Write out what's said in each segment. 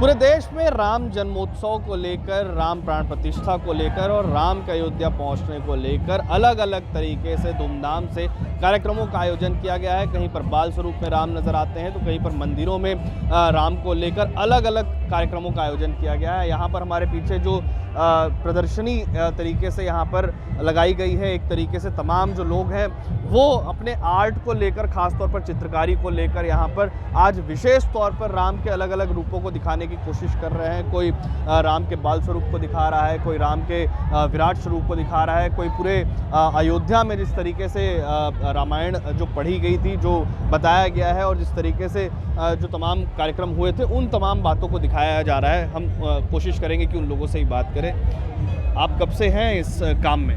पूरे देश में राम जन्मोत्सव को लेकर, राम प्राण प्रतिष्ठा को लेकर और राम के अयोध्या पहुंचने को लेकर अलग अलग तरीके से धूमधाम से कार्यक्रमों का आयोजन किया गया है। कहीं पर बाल स्वरूप में राम नजर आते हैं तो कहीं पर मंदिरों में राम को लेकर अलग अलग कार्यक्रमों का आयोजन किया गया है। यहाँ पर हमारे पीछे जो प्रदर्शनी तरीके से यहाँ पर लगाई गई है, एक तरीके से तमाम जो लोग हैं वो अपने आर्ट को लेकर, खासतौर पर चित्रकारी को लेकर यहाँ पर आज विशेष तौर पर राम के अलग अलग रूपों को दिखाने की कोशिश कर रहे हैं। कोई राम के बाल स्वरूप को दिखा रहा है, कोई राम के विराट स्वरूप को दिखा रहा है, कोई पूरे अयोध्या में जिस तरीके से रामायण जो पढ़ी गई थी, जो बताया गया है और जिस तरीके से जो तमाम कार्यक्रम हुए थे उन तमाम बातों को दिखाया जा रहा है। हम कोशिश करेंगे कि उन लोगों से ही बात करें। आप कब से हैं इस काम में?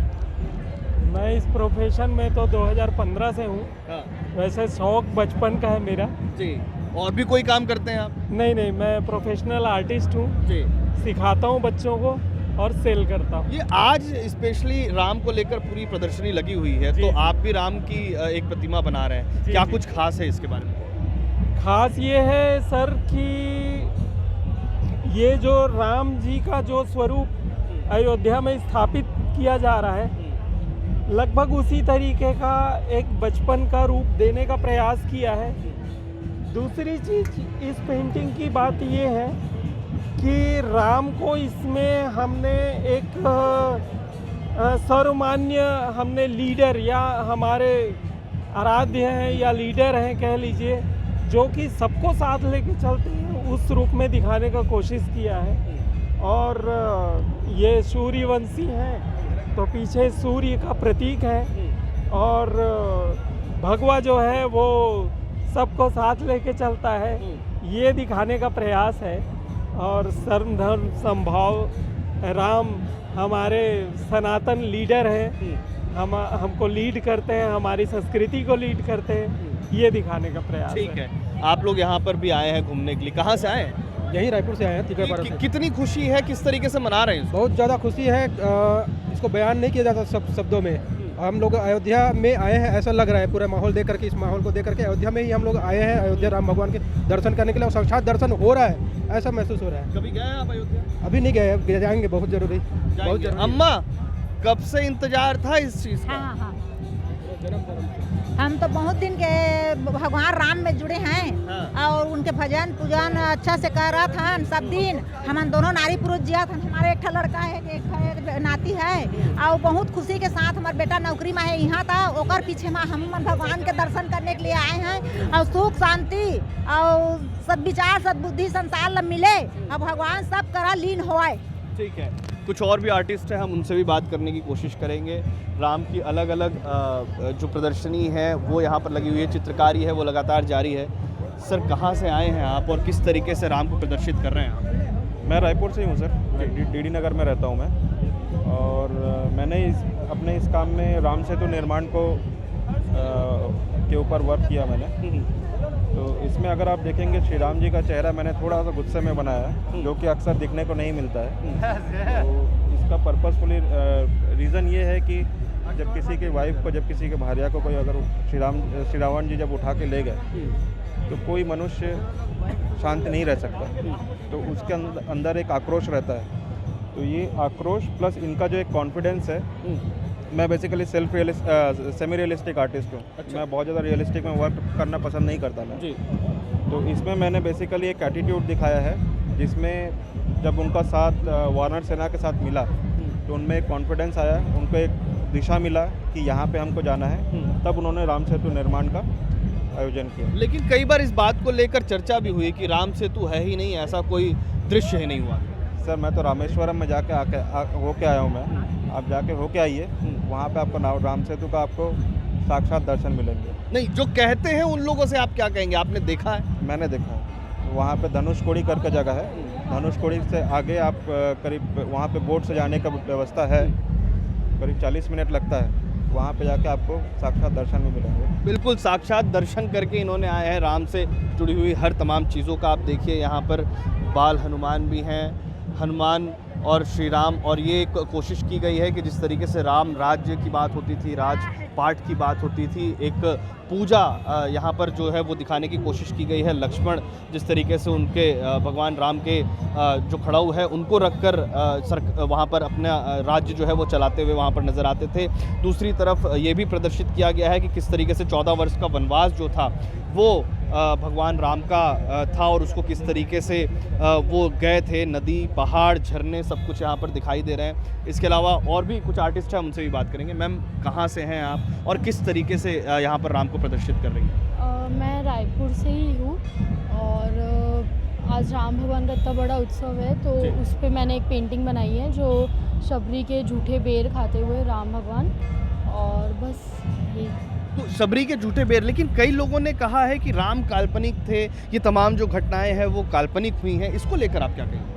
मैं इस प्रोफेशन में तो 2015 से हूँ। हाँ। वैसे शौक बचपन का है मेरा जी। और भी कोई काम करते हैं आप? नहीं, मैं प्रोफेशनल आर्टिस्ट हूँ। जी। सिखाता हूँ बच्चों को और सेल करता हूँ। ये आज स्पेशली राम को लेकर पूरी प्रदर्शनी लगी हुई है, तो आप भी राम की एक प्रतिमा बना रहे हैं। क्या कुछ खास है इसके बारे में? खास ये है सर कि ये जो राम जी का जो स्वरूप अयोध्या में स्थापित किया जा रहा है, लगभग उसी तरीके का एक बचपन का रूप देने का प्रयास किया है। दूसरी चीज़ इस पेंटिंग की बात ये है कि राम को इसमें हमने एक सर्वमान्य हमने लीडर या हमारे आराध्य हैं या लीडर हैं कह लीजिए, जो कि सबको साथ लेके चलते हैं, उस रूप में दिखाने का कोशिश किया है। और ये सूर्यवंशी हैं तो पीछे सूर्य का प्रतीक है और भगवा जो है वो सबको साथ लेके चलता है, ये दिखाने का प्रयास है। और सर्व धर्म संभाव राम हमारे सनातन लीडर हैं, हमको लीड करते हैं, हमारी संस्कृति को लीड करते हैं, ये दिखाने का प्रयास। ठीक है। आप लोग यहाँ पर भी आए हैं घूमने के लिए, कहाँ से आए हैं? यही रायपुर से आए हैं, तिकड़पाड़ा से। कितनी खुशी है, किस तरीके से मना रहे हैं? बहुत ज़्यादा खुशी है, इसको बयान नहीं किया जाता शब्दों में। हम लोग अयोध्या में आए हैं, ऐसा लग रहा है पूरा माहौल देख करके, इस माहौल को देख करके अयोध्या में ही हम लोग आए हैं, अयोध्या राम भगवान के दर्शन करने के लिए, और साक्षात दर्शन हो रहा है ऐसा महसूस हो रहा है। कभी गए आप अयोध्या? अभी नहीं गए, जाएंगे, बहुत जरूरी, बहुत जरूरी। अम्मा, कब से इंतजार था इस चीज़ का? हाँ। हम तो बहुत दिन के भगवान राम में जुड़े हैं। हाँ। और उनके भजन पूजन अच्छा से कर रहा था सब दिन। हम दोनों नारी पुरुष जिया था, हमारे एक लड़का है, एक नाती है, और बहुत खुशी के साथ हमारा बेटा नौकरी में है यहाँ था, ओकर पीछे में हम भगवान के दर्शन करने के लिए आए हैं। और सुख शांति और सद्विचार सद्बुद्धि संसार मिले और भगवान सब करा लीन होए। ठीक है। कुछ और भी आर्टिस्ट हैं, हम उनसे भी बात करने की कोशिश करेंगे। राम की अलग अलग जो प्रदर्शनी है वो यहाँ पर लगी हुई है, चित्रकारी है वो लगातार जारी है। सर, कहाँ से आए हैं आप और किस तरीके से राम को प्रदर्शित कर रहे हैं आप? मैं रायपुर से ही हूँ सर, डीडी नगर में रहता हूँ मैं। और मैंने अपने इस काम में राम सेतु निर्माण के ऊपर वर्क किया मैंने। तो इसमें अगर आप देखेंगे श्री राम जी का चेहरा मैंने थोड़ा सा गुस्से में बनाया है, जो कि अक्सर दिखने को नहीं मिलता है। तो इसका पर्पसफुली रीज़न ये है कि जब किसी के वाइफ को, जब किसी के भार्या को कोई अगर श्री रावण जी जब उठा के ले गए तो कोई मनुष्य शांत नहीं रह सकता, तो उसके अंदर एक आक्रोश रहता है। तो ये आक्रोश प्लस इनका जो एक कॉन्फिडेंस है, मैं बेसिकली सेमी रियलिस्टिक आर्टिस्ट हूँ। अच्छा। मैं बहुत ज़्यादा रियलिस्टिक में वर्क करना पसंद नहीं करता मैं जी। तो इसमें मैंने बेसिकली एक एटीट्यूड दिखाया है, जिसमें जब उनका साथ वानर सेना के साथ मिला तो उनमें एक कॉन्फिडेंस आया, उनको एक दिशा मिला कि यहाँ पे हमको जाना है, तब उन्होंने राम सेतु निर्माण का आयोजन किया। लेकिन कई बार इस बात को लेकर चर्चा भी हुई कि राम सेतु है ही नहीं, ऐसा कोई दृश्य ही नहीं हुआ। सर, मैं तो रामेश्वरम में जाके होके आया हूँ मैं। आप जाके होके आइए, वहाँ पे आपको राम सेतु का आपको साक्षात दर्शन मिलेंगे। नहीं, जो कहते हैं उन लोगों से आप क्या कहेंगे? आपने देखा है? मैंने देखा है। वहाँ पे धनुषकोडी करके जगह है, धनुषकोडी से आगे आप करीब वहाँ पे बोट से जाने का व्यवस्था है, करीब 40 मिनट लगता है। वहाँ पे जाके आपको साक्षात दर्शन भी मिलेंगे। बिल्कुल, साक्षात दर्शन करके इन्होंने आए हैं। राम से जुड़ी हुई हर तमाम चीज़ों का आप देखिए, यहाँ पर बाल हनुमान भी हैं, हनुमान और श्री राम। और ये कोशिश की गई है कि जिस तरीके से राम राज्य की बात होती थी, राज पाठ की बात होती थी, एक पूजा यहाँ पर जो है वो दिखाने की कोशिश की गई है। लक्ष्मण जिस तरीके से उनके भगवान राम के जो खड़ाऊ है उनको रखकर वहाँ पर अपना राज्य जो है वो चलाते हुए वहाँ पर नज़र आते थे। दूसरी तरफ ये भी प्रदर्शित किया गया है कि किस तरीके से 14 वर्ष का वनवास जो था वो भगवान राम का था और उसको किस तरीके से वो गए थे। नदी, पहाड़, झरने सब कुछ यहाँ पर दिखाई दे रहे हैं। इसके अलावा और भी कुछ आर्टिस्ट हैं, उनसे भी बात करेंगे। मैम, कहाँ से हैं आप और किस तरीके से यहाँ पर राम को प्रदर्शित कर रही हैं? मैं रायपुर से ही हूँ और आज राम भगवान का इतना बड़ा उत्सव है तो उस पर मैंने एक पेंटिंग बनाई है जो शबरी के झूठे बेर खाते हुए राम भगवान, और बस ये तो शबरी के झूठे बेर, लेकिन कई लोगों ने कहा है कि राम काल्पनिक थे, ये तमाम जो घटनाएं हैं वो काल्पनिक हुई हैं, इसको लेकर आप क्या कहेंगे?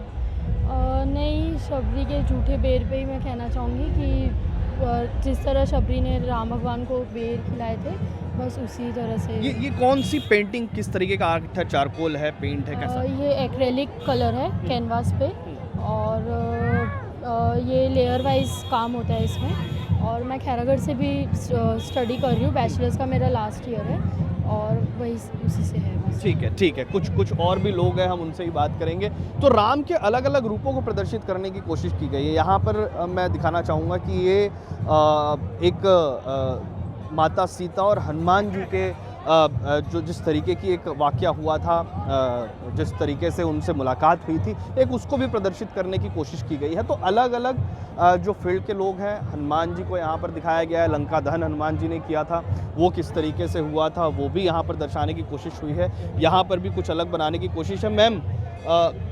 नहीं, शबरी के झूठे बेर पे ही मैं कहना चाहूँगी कि जिस तरह शबरी ने राम भगवान को बेर खिलाए थे बस उसी तरह से। ये कौन सी पेंटिंग, किस तरीके का आर्ट है? चारकोल है, पेंट है, कैसा? ये एक्रेलिक कलर है कैनवास पे, और ये लेयर वाइज काम होता है इसमें। और मैं खैरागढ़ से भी स्टडी कर रही हूँ, बैचलर्स का मेरा लास्ट ईयर है और वही उसी से है बस। ठीक है। कुछ और भी लोग हैं, हम उनसे ही बात करेंगे। तो राम के अलग अलग रूपों को प्रदर्शित करने की कोशिश की गई है। यहाँ पर मैं दिखाना चाहूँगा कि ये एक माता सीता और हनुमान जी के जो जिस तरीके की एक वाक़या हुआ था, जिस तरीके से उनसे मुलाकात हुई थी, एक उसको भी प्रदर्शित करने की कोशिश की गई है। तो अलग अलग जो फील्ड के लोग हैं, हनुमान जी को यहाँ पर दिखाया गया है। लंका दहन हनुमान जी ने किया था, वो किस तरीके से हुआ था वो भी यहाँ पर दर्शाने की कोशिश हुई है। यहाँ पर भी कुछ अलग बनाने की कोशिश है। मैम,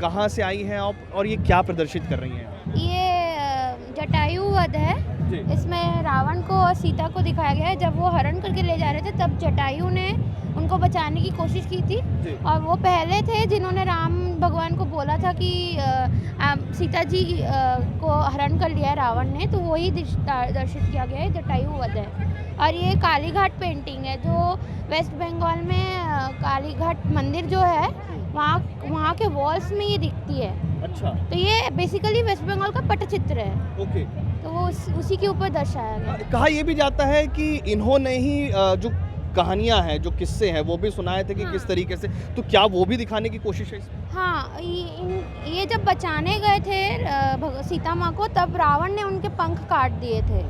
कहाँ से आई हैं आप और ये क्या प्रदर्शित कर रही हैं? ये जटायु वध है। इसमें रावण को और सीता को दिखाया गया है। जब वो हरण करके ले जा रहे थे तब जटायु ने उनको बचाने की कोशिश की थी, और वो पहले थे जिन्होंने राम भगवान को बोला था कि सीता जी को हरण कर लिया है रावण ने, तो वही दर्शित किया गया है, जटायु वध है। और ये कालीघाट पेंटिंग है जो वेस्ट बंगाल में कालीघाट मंदिर जो है वहाँ के वॉल्स में ये दिखती है। अच्छा, तो ये बेसिकली वेस्ट बंगाल का पटचित्र है। ओके। तो वो उसी के ऊपर दर्शाया गया। कहा यह भी जाता है कि इन्होंने ही जो कहानियां हैं, जो किस्से हैं, वो भी सुनाए थे कि किस तरीके से, तो क्या वो भी दिखाने की कोशिश है इसमें? हाँ, ये जब बचाने गए थे सीता माँ को तब रावण ने उनके पंख काट दिए थे,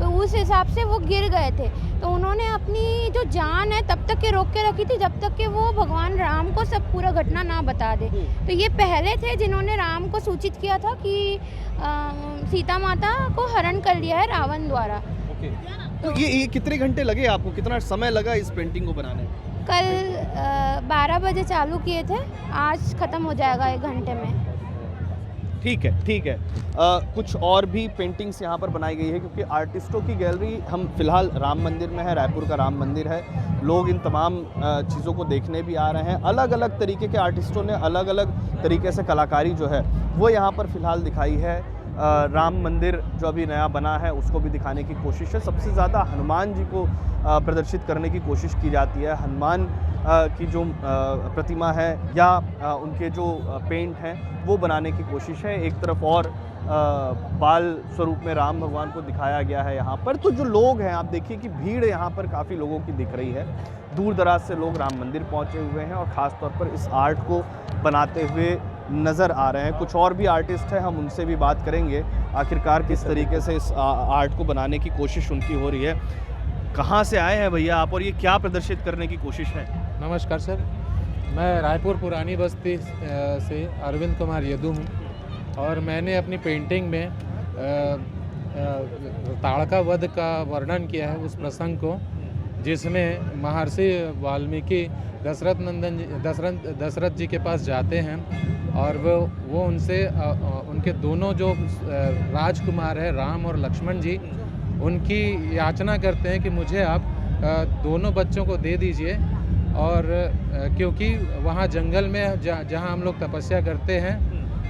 तो उस हिसाब से वो गिर गए थे। तो उन्होंने अपनी जो जान है तब तक के रोक के रखी थी जब तक कि वो भगवान राम को सब पूरा घटना ना बता दे। तो ये पहले थे जिन्होंने राम को सूचित किया था कि सीता माता को हरण कर लिया है रावण द्वारा। ओके। तो ये कितने घंटे लगे आपको, कितना समय लगा इस पेंटिंग को बनाने में? कल 12 बजे चालू किए थे, आज ख़त्म हो जाएगा 1 घंटे में। ठीक है। कुछ और भी पेंटिंग्स यहाँ पर बनाई गई है क्योंकि आर्टिस्टों की गैलरी, हम फिलहाल राम मंदिर में है, रायपुर का राम मंदिर है। लोग इन तमाम चीज़ों को देखने भी आ रहे हैं। अलग अलग तरीके के आर्टिस्टों ने अलग अलग तरीके से कलाकारी जो है वो यहाँ पर फिलहाल दिखाई है। राम मंदिर जो अभी नया बना है उसको भी दिखाने की कोशिश है। सबसे ज़्यादा हनुमान जी को प्रदर्शित करने की कोशिश की जाती है। हनुमान की जो प्रतिमा है या उनके जो पेंट हैं वो बनाने की कोशिश है। एक तरफ और बाल स्वरूप में राम भगवान को दिखाया गया है यहाँ पर। तो जो लोग हैं, आप देखिए कि भीड़ यहाँ पर काफ़ी लोगों की दिख रही है। दूर दराज से लोग राम मंदिर पहुँचे हुए हैं और ख़ास तौर पर इस आर्ट को बनाते हुए नज़र आ रहे हैं। कुछ और भी आर्टिस्ट हैं, हम उनसे भी बात करेंगे आखिरकार किस तरीके से इस आर्ट को बनाने की कोशिश उनकी हो रही है। कहाँ से आए हैं भैया आप और ये क्या प्रदर्शित करने की कोशिश है? नमस्कार सर, मैं रायपुर पुरानी बस्ती से अरविंद कुमार यदू हूँ और मैंने अपनी पेंटिंग में ताड़का वध का वर्णन किया है, उस प्रसंग को जिसमें महर्षि वाल्मीकि दशरथ जी के पास जाते हैं और वो उनसे उनके दोनों जो राजकुमार हैं राम और लक्ष्मण जी, उनकी याचना करते हैं कि मुझे आप दोनों बच्चों को दे दीजिए। और क्योंकि वहाँ जंगल में जहाँ हम लोग तपस्या करते हैं,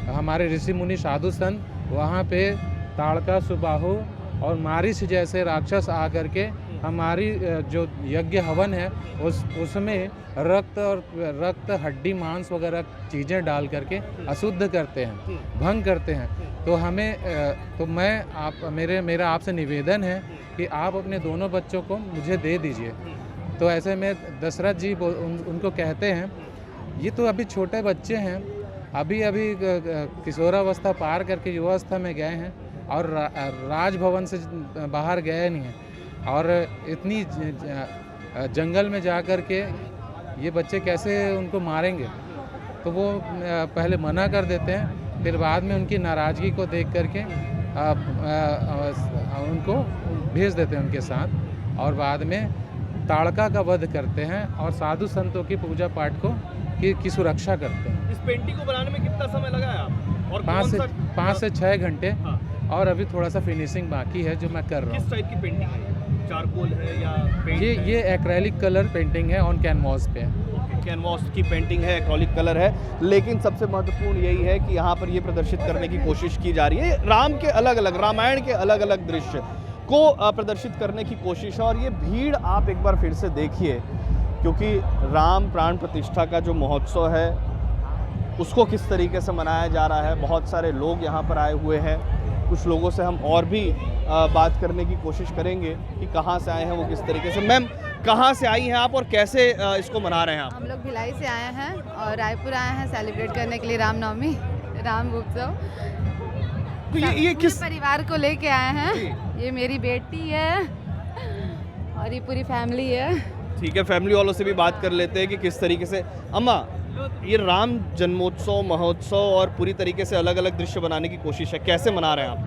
हमारे ऋषि मुनि साधु संत, वहाँ पे ताड़का, सुबाहु और मारिच जैसे राक्षस आकर के हमारी जो यज्ञ हवन है उसमें रक्त हड्डी मांस वगैरह चीज़ें डाल करके अशुद्ध करते हैं, भंग करते हैं। तो मेरा आपसे निवेदन है कि आप अपने दोनों बच्चों को मुझे दे दीजिए। तो ऐसे में दशरथ जी उनको कहते हैं, ये तो अभी छोटे बच्चे हैं, अभी किशोरावस्था पार करके युवावस्था में गए हैं और राजभवन से बाहर गए नहीं हैं, और इतनी जंगल में जा कर के ये बच्चे कैसे उनको मारेंगे। तो वो पहले मना कर देते हैं, फिर बाद में उनकी नाराज़गी को देख करके उनको भेज देते हैं उनके साथ, और बाद में ताड़का का वध करते हैं और साधु संतों की पूजा पाठ की सुरक्षा करते हैं। इस पेंटिंग को बनाने में कितना समय लगा है आप? और 5 से 6 घंटे। हाँ। और अभी थोड़ा सा फिनिशिंग बाकी है जो मैं कर रहा हूँ। किस टाइप की पेंटिंग है? चारकोल है या पेंट है? ये एक्रेलिक कलर पेंटिंग है, ऑन कैनवास पे। कैनवास की पेंटिंग है, एक्रेलिक कलर है, लेकिन सबसे महत्वपूर्ण यही है कि यहाँ पर ये प्रदर्शित करने की कोशिश की जा रही है राम के अलग अलग, रामायण के अलग अलग दृश्य को प्रदर्शित करने की कोशिश है। और ये भीड़ आप एक बार फिर से देखिए, क्योंकि राम प्राण प्रतिष्ठा का जो महोत्सव है उसको किस तरीके से मनाया जा रहा है। बहुत सारे लोग यहाँ पर आए हुए हैं, कुछ लोगों से हम और भी बात करने की कोशिश करेंगे कि कहाँ से आए हैं, वो किस तरीके से। मैम, कहाँ से आई हैं आप और कैसे इसको मना रहे हैं आप? हम लोग भिलाई से आए हैं और रायपुर आए हैं सेलिब्रेट करने के लिए रामनवमी, राम उत्सव। तो ये किस परिवार को लेके आए हैं? ये मेरी बेटी है और ये पूरी फैमिली है। ठीक है, फैमिली वालों से भी बात कर लेते हैं कि किस तरीके से। अम्मा, ये राम जन्मोत्सव महोत्सव और पूरी तरीके से अलग अलग दृश्य बनाने की कोशिश है, कैसे मना रहे हैं आप?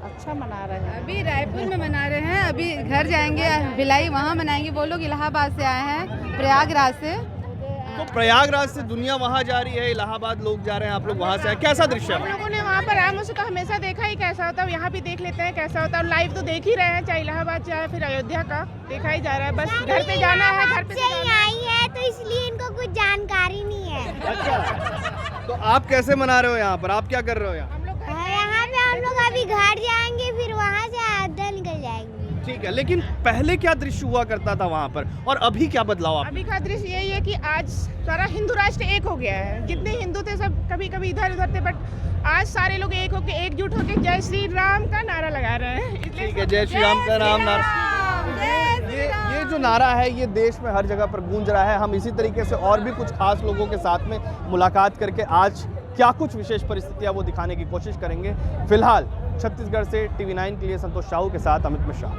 अच्छा मना रहे हैं। अभी रायपुर में मना रहे हैं, अभी घर जाएंगे भिलाई, वहाँ मनाएंगे। वो लोग इलाहाबाद से आए हैं, प्रयागराज से। तो प्रयागराज से दुनिया वहाँ जा रही है, इलाहाबाद लोग जा रहे हैं, आप लोग वहाँ से आए, कैसा दृश्य हम है? लोगों ने वहाँ पर राम उत्सव तो हमेशा देखा ही कैसा होता है, यहाँ भी देख लेते हैं कैसा होता है। लाइव तो देख ही रहे हैं, चाहे इलाहाबाद चाहे फिर अयोध्या का देखा ही जा रहा है। बस घर पे जाना है, घर पे आई है तो इसलिए इनको कुछ जानकारी नहीं है। अच्छा, तो आप कैसे मना रहे हो यहाँ पर? आप क्या कर रहे हो यहाँ? यहाँ पे हम लोग अभी घर जाएंगे, फिर वहाँ से अयोध्या निकल जाएंगे। ठीक है, लेकिन पहले क्या दृश्य हुआ करता था वहाँ पर और अभी क्या बदलाव आप? अभी का दृश्य यही है कि आज सारा हिंदू राष्ट्र एक हो गया है। जितने हिंदू थे सब कभी कभी इधर उधर थे, बट आज सारे लोग एक होके एकजुट होके जय श्री राम का नारा लगा रहे हैं। ठीक है, जय श्री राम का नारा। ये जो नारा है ये देश में हर जगह पर गूंज रहा है। हम इसी तरीके से और भी कुछ खास लोगों के साथ में मुलाकात करके आज क्या कुछ विशेष परिस्थितियां वो दिखाने की कोशिश करेंगे। फिलहाल छत्तीसगढ़ से TV9 के लिए संतोष साहू के साथ अमित मिश्रा।